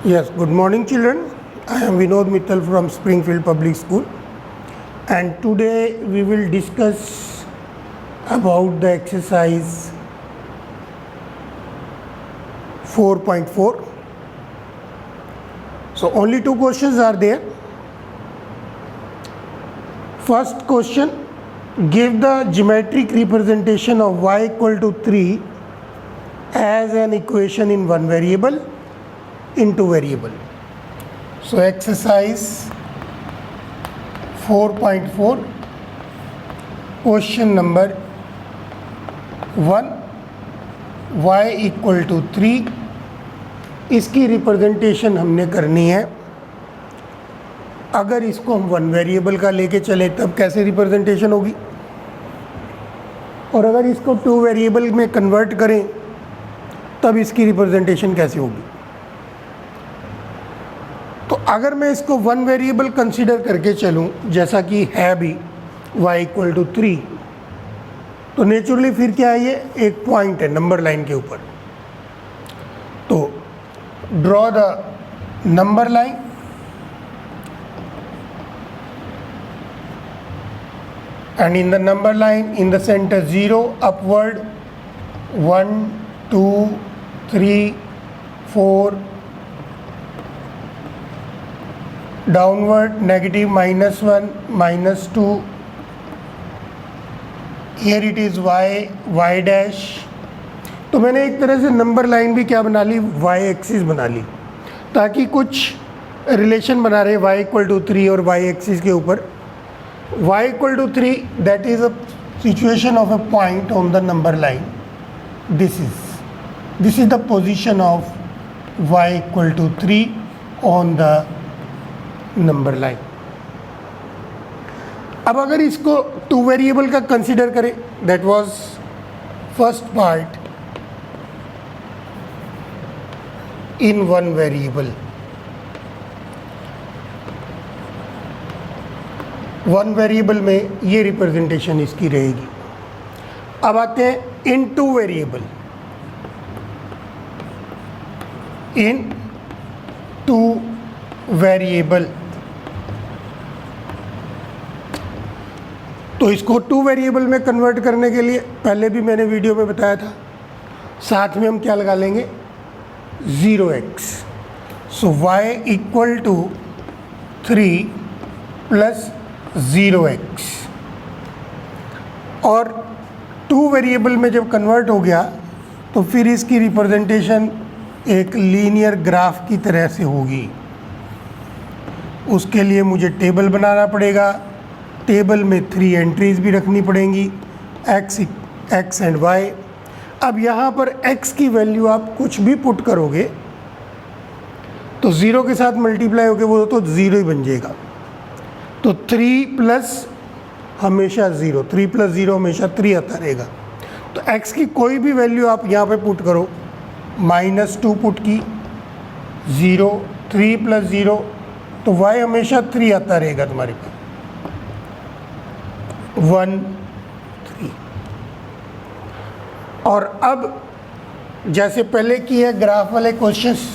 Yes, good morning children. I am Vinod Mittal from Springfield Public School, and today we will discuss about the exercise 4.4. So only two questions are there. First question, give the geometric representation of y equal to 3 as an equation in one variable in two variable. So exercise 4.4, question number 1, y equal to 3, इसकी representation हमने करनी है. अगर इसको हम one variable का लेके चले तब कैसे रिप्रेजेंटेशन होगी, और अगर इसको टू वेरिएबल में कन्वर्ट करें तब इसकी रिप्रेजेंटेशन कैसे होगी. तो अगर मैं इसको वन वेरिएबल कंसीडर करके चलूं जैसा कि है भी y इक्वल टू 3, तो नेचुरली फिर क्या है, ये एक पॉइंट है नंबर लाइन के ऊपर. तो draw the number line. And in the number line, in the center 0, upward 1, 2, 3, 4, downward negative -1, -2. Here it is y, y dash. तो मैंने एक तरह से नंबर लाइन भी क्या बना ली, y एक्सिस बना ली, ताकि कुछ रिलेशन बना रहे y इक्वल टू 3 और y एक्सिस के ऊपर. y equal to 3, that is a situation of a point on the number line. This is the position of y equal to 3 on the number line. अब अगर इसको two variable का consider करें, that was first part in one variable. One variable में ये representation इसकी रहेगी. अब आते हैं इन टू वेरिएबल. इन टू वेरिएबल, तो इसको टू वेरिएबल में कन्वर्ट करने के लिए पहले भी मैंने वीडियो में बताया था, साथ में हम क्या लगा लेंगे, 0x. So y equal to 3 plus 0x. और टू वेरिएबल में जब कन्वर्ट हो गया तो फिर इसकी रिप्रेजेंटेशन एक लीनियर ग्राफ की तरह से होगी. उसके लिए मुझे टेबल बनाना पड़ेगा. टेबल में 3 एंट्रीज भी रखनी पड़ेंगी, x एंड y. अब यहाँ पर x की वैल्यू आप कुछ भी पुट करोगे तो 0 के साथ मल्टीप्लाई होकर वो तो 0 ही बन जाएगा. तो 3 प्लस हमेशा 0, 3 प्लस 0 हमेशा 3 आता रहेगा. तो x की कोई भी वैल्यू आप यहाँ पे पुट करो, -2 पुट की, 0, 3 प्लस 0, तो y हमेशा 3 आता रहेगा तुम्हारे पास, 1, 3. और अब जैसे पहले की है ग्राफ वाले क्वेश्चंस,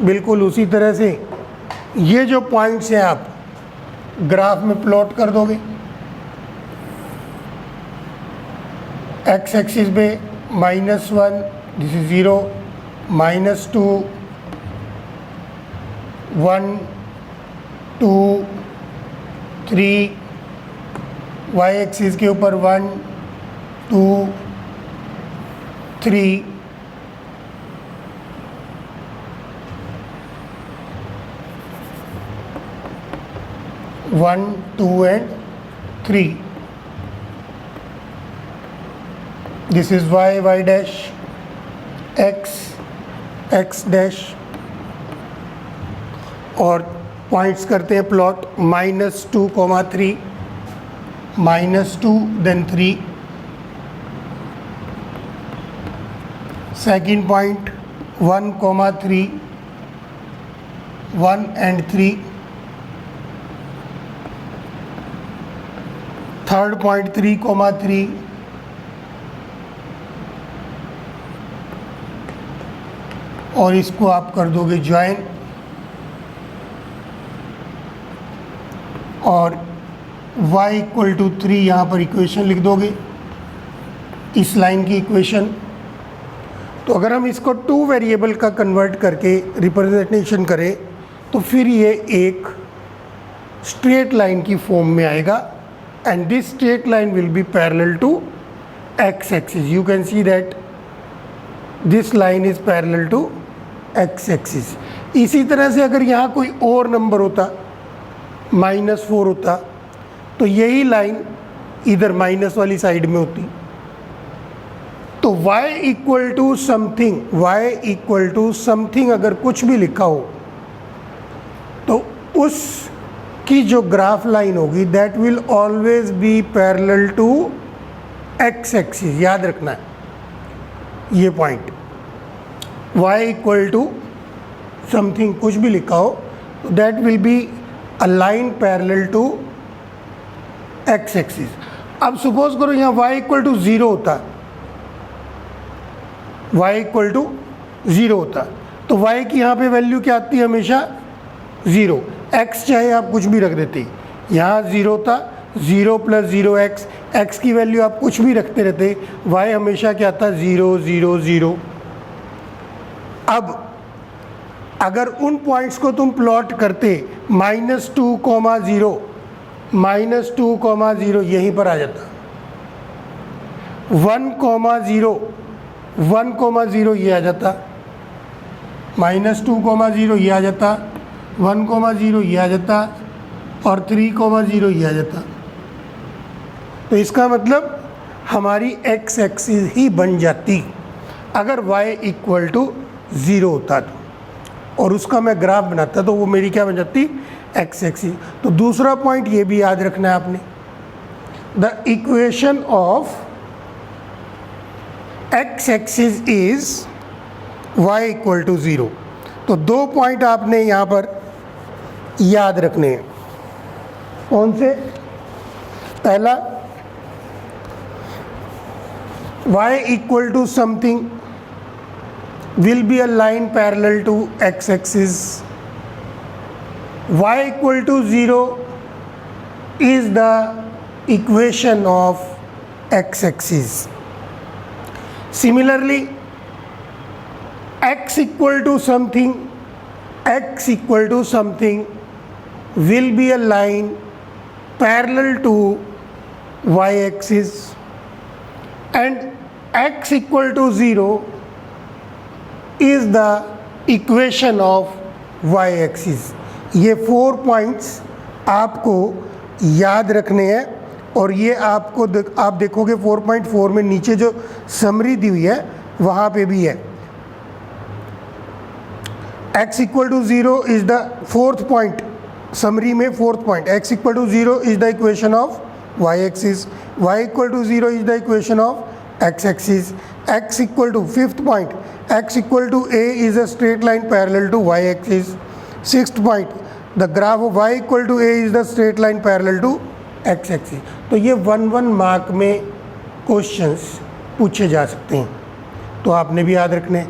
बिल्कुल उसी तरह से ये जो पॉइंट्स हैं आप ग्राफ में प्लॉट कर दोगे. x एक्सिस पे -1, दिस इज 0, -2, 1, 2, 3, y एक्सिस के ऊपर 1, 2, 3, one, 2 and 3. This is y, y dash, x, x dash. और पॉइंट्स करते हैं plot, -2, 3, -2 then 3. Second point 1, 3, 1 and 3. Third point 3, 3, और इसको आप कर दोगे ज्वाइन. और y इक्वल टू 3 यहाँ पर इक्वेशन लिख दोगे, इस लाइन की इक्वेशन। तो अगर हम इसको 2 वेरिएबल का कन्वर्ट करके रिप्रेजेंटेशन करें तो फिर ये एक स्ट्रेट लाइन की फॉर्म में आएगा, and this straight line will be parallel to x axis. You can see that this line is parallel to x axis. इसी तरह से अगर यहाँ कोई और नंबर होता, -4 होता, तो यही लाइन इधर माइनस वाली साइड में होती। तो y equal to something, y equal to something अगर कुछ भी लिखा हो तो उस की जो ग्राफ लाइन होगी that will always be parallel to x axis. याद रखना है ये point, y equal to something कुछ भी लिखा हो तो that will be a line parallel to x axis. अब सपोज करो यहाँ y इक्वल टू 0 होता, y इक्वल टू 0 होता, तो y की यहाँ पे वैल्यू क्या आती है? हमेशा 0। x चाहे आप कुछ भी रख देते, यहाँ 0 था, 0 + 0x, x की वैल्यू आप कुछ भी रखते रहते, y हमेशा क्या था? 0 0 0। अब अगर उन पॉइंट्स को तुम प्लॉट करते -2, 0, -2, 0 यहीं पर आ जाता, 1, 0, 1, 0 ये आ जाता, -2, 0 ये आ जाता, 1, 0 ये आ जाता, और 3, 0 ये आ जाता। तो इसका मतलब हमारी x एक्सिस ही बन जाती अगर y इक्वल टू 0 होता तो, और उसका मैं ग्राफ बनाता तो वो मेरी क्या बन जाती? x axis. तो दूसरा पॉइंट ये भी याद रखना है आपने, the equation of x axis is y equal to 0। तो 2 पॉइंट आपने यहाँ पर याद रखने हैं। कौन से? पहला, y equal to something will be a line parallel to x axis. Y equal to 0 is the equation of x axis. Similarly, x equal to something will be a line parallel to y axis, and x equal to 0 is the equation of y axis। ये 4 points आपको याद रखने हैं, और ये आपको आप देखोगे 4.4 में नीचे जो समरी दी हुई है वहाँ पे भी है। x equal to 0 is the 4th point, summary में 4th point, x equal to 0 is the equation of y axis, y equal to 0 is the equation of x axis, x equal to 5th point, x equal to a is a straight line parallel to y axis। 6th point, the graph of y equal to a is the straight line parallel to x axis। तो ये 1 mark में questions पूछे जा सकते हैं, तो आपने भी याद रखने।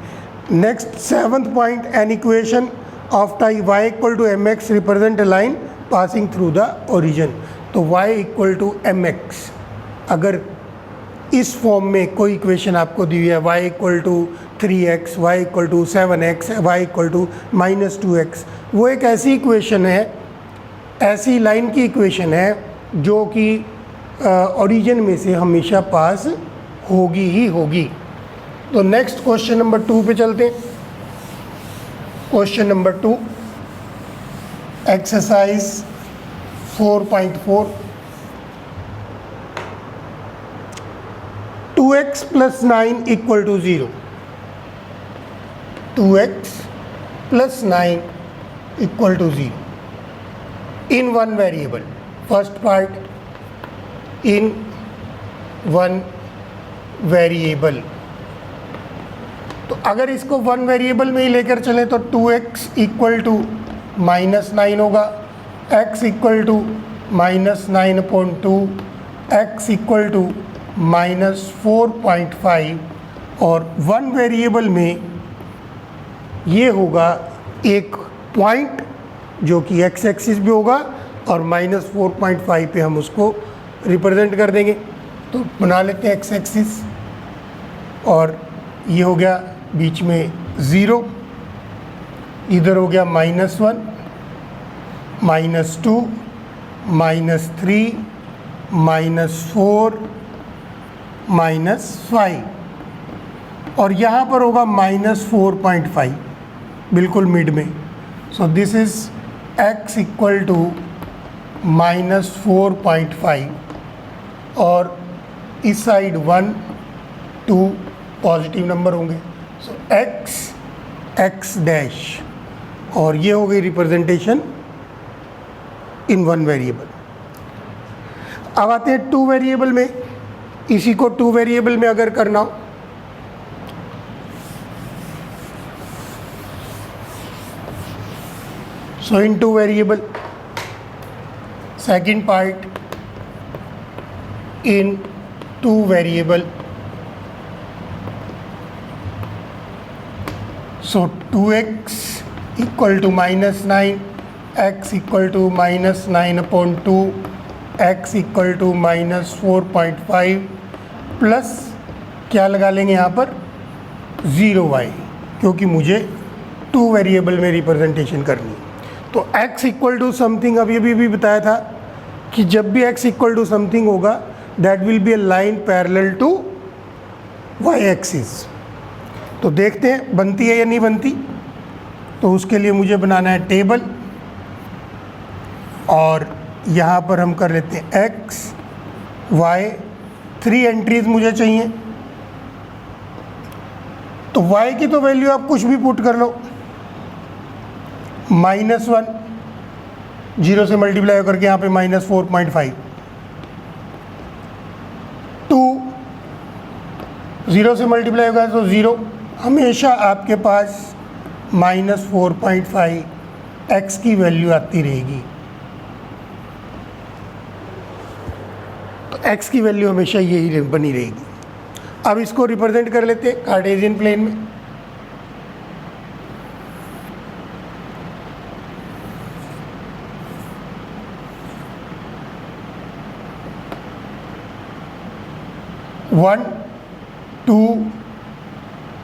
Next 7th point, an equation of type y equal to mx represent a line passing through the origin. तो y इक्वल टू mx, अगर इस फॉर्म में कोई इक्वेशन आपको दी हुई है, y equal to 3x, y equal to 7x, y equal to -2x, वो एक ऐसी इक्वेशन है, ऐसी लाइन की इक्वेशन है जो कि ओरिजिन में से हमेशा पास होगी ही होगी। तो नेक्स्ट क्वेश्चन नंबर 2 पे चलते हैं। Question number 2, exercise 4.4, 2x + 9 equal to 0, 2x + 9 equal to 0 in one variable। First part, in one variable। तो अगर इसको 1 वेरिएबल में ही लेकर चलें तो 2x इक्वल टू -9 होगा, x equal to -9/2, x equal to -4.5, और 1 वेरिएबल में ये होगा एक पॉइंट जो कि x एक्सिस भी होगा और -4.5 पे हम उसको रिप्रेजेंट कर देंगे। तो बना लेते हैं एक्स एक्सिस, और ये हो गया बीच में 0, इधर हो गया -1, -2, -3, -4, -5, और यहाँ पर होगा -4.5 बिल्कुल मिड में। So this is x equal to -4.5, और इस साइड 1, 2 पॉजिटिव नंबर होंगे। सो x डैश, और ये हो गई रिप्रेजेंटेशन इन 1 वेरिएबल। अब आते हैं 2 वेरिएबल में। इसी को 2 वेरिएबल में अगर करना हो, so in 2 variable, second part in 2 variable, so 2x equal to -9, x equal to -9/2, x equal to -4.5 plus क्या लगा लेंगे यहाँ पर 0y, क्योंकि मुझे 2 वेरिएबल में रिप्रेजेंटेशन करनी है। तो x इक्वल टू समथिंग, अब ये भी बताया था कि जब भी x इक्वल टू समथिंग होगा that will be a line parallel to y axis. तो देखते हैं बनती है या नहीं बनती। तो उसके लिए मुझे बनाना है टेबल, और यहाँ पर हम कर लेते हैं x y, 3 एंट्रीज मुझे चाहिए। तो y की तो वैल्यू आप कुछ भी पुट कर लो, -1, 0 से मल्टीप्लाई करके यहाँ पे -4.5, 2 0 से मल्टीप्लाई होगा तो 0, हमेशा आपके पास -4.5 x की वैल्यू आती रहेगी। तो x की वैल्यू हमेशा यही बनी रहेगी। अब इसको रिप्रेजेंट कर लेते हैं कार्टेशियन प्लेन में। वन, 2,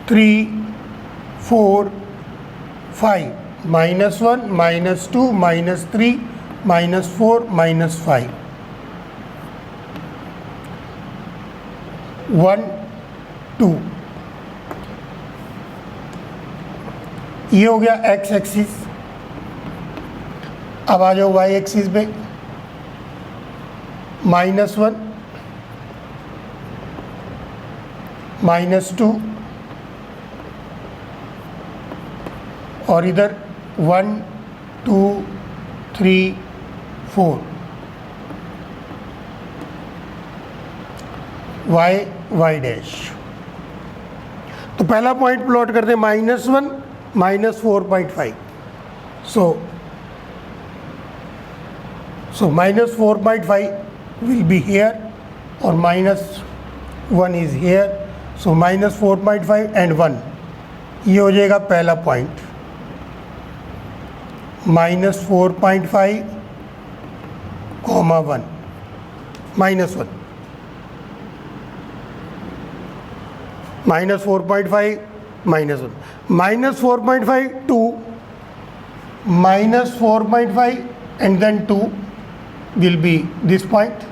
3, 4, 5, -1, -2, -3, -4, -5, 1, 2, ये हो गया x एक्सिस। अब आ जाओ y एक्सिस पे, -1, -2, और इधर 1, 2, 3, 4, y डैश। तो पहला पॉइंट प्लॉट करते हैं -1, -4.5। सो -4.5 विल बी हेयर और -1 इज हेयर। सो -4.5 एंड 1, ये हो जाएगा पहला point. -4.5, -1, -1, -4.5, -1, -4.5, 2, -4.5 and then 2 will be this point.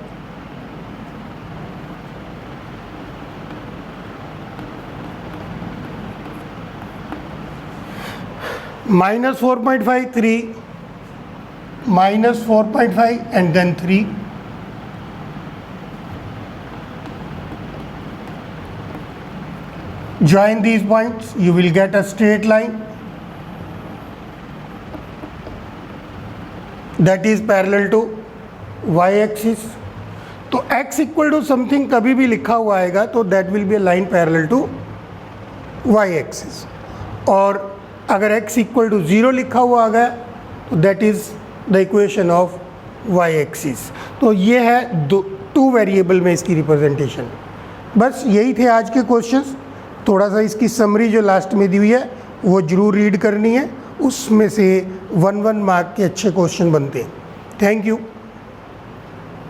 -4.5, 3, -4.5 and then 3. Join these points, you will get a straight line that is parallel to y axis. तो x equal to something कभी भी लिखा हुआ आएगा तो that will be a line parallel to y axis, और अगर x equal to 0 लिखा हुआ आ गया तो that is the equation of y axis. तो ये है 2 वेरिएबल में इसकी रिप्रेजेंटेशन। बस यही थे आज के क्वेश्चंस। थोड़ा सा इसकी समरी जो लास्ट में दी हुई है वो ज़रूर रीड करनी है, उसमें से 1-1 मार्क के अच्छे क्वेश्चन बनते हैं। Thank you.